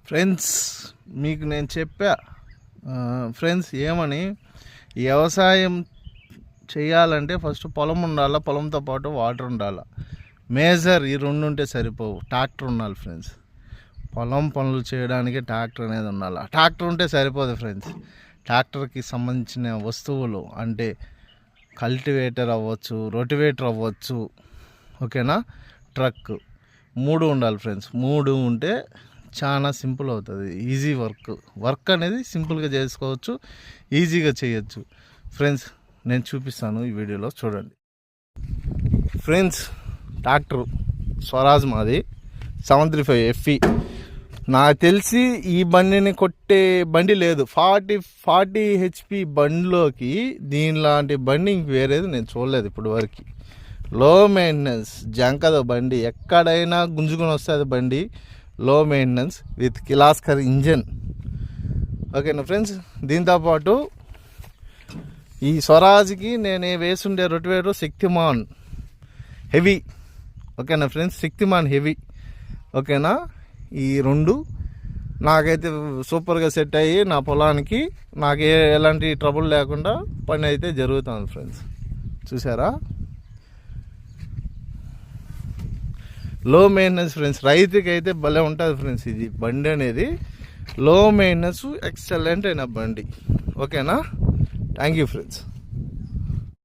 Friends మీకు నేను చెప్పా ఫ్రెండ్స్ ఏమని, వ్యవసాయం చేయాలంటే ఫస్ట్ పొలం ఉండాలి, పొలంతో పాటు వాటర్ ఉండాలి. మేజర్ ఈ రెండు ఉంటే సరిపోవు, ట్రాక్టర్ ఉండాలి ఫ్రెండ్స్. పొలం పనులు చేయడానికి ట్రాక్టర్ అనేది ఉండాలి. ట్రాక్టర్ ఉంటే సరిపోదు ఫ్రెండ్స్. ట్రాక్టర్కి సంబంధించిన వస్తువులు అంటే కల్టివేటర్ అవ్వచ్చు, రోటివేటర్ అవ్వచ్చు, ఓకేనా, ట్రక్, 3 ఉండాలి ఫ్రెండ్స్. 3 ఉంటే చాలా సింపుల్ అవుతుంది. ఈజీ వర్క్ అనేది సింపుల్గా చేసుకోవచ్చు, ఈజీగా చేయొచ్చు ఫ్రెండ్స్. నేను చూపిస్తాను ఈ వీడియోలో, చూడండి ఫ్రెండ్స్. ట్రాక్టర్ స్వరాజ్ మాది 735 FE. నాకు తెలిసి ఈ బండిని కొట్టే బండి లేదు. 40 HP బండిలోకి దీనిలాంటి బండి ఇంక వేరేది నేను చూడలేదు ఇప్పుడు వరకు. లో మెయింటెనెన్స్, జంకద బండి, ఎక్కడైనా గుంజుకొని వస్తుంది బండి. లో మెయింటెనెన్స్ విత్ కిలాస్కర్ ఇంజన్, ఓకేనా ఫ్రెండ్స్. దీంతోపాటు ఈ స్వరాజ్కి నేను వేసుండే రొటివేటర్ శక్తిమాన్ హెవీ, ఓకేనా ఫ్రెండ్స్. శక్తిమాన్ హెవీ, ఓకేనా. ఈ 2 నాకైతే సూపర్గా సెట్ అయ్యి నా పొలానికి నాకు ఎలాంటి ట్రబుల్ లేకుండా పని అయితే జరుగుతుంది ఫ్రెండ్స్. చూసారా, లో మెయింటెనెన్స్ ఫ్రెండ్స్. రైతుకి అయితే భలే ఉంటుంది ఫ్రెండ్స్. ఇది బండి అనేది లో మెయింటెనెన్స్, ఎక్సలెంట్ అయిన బండి, ఓకేనా. Thank you friends.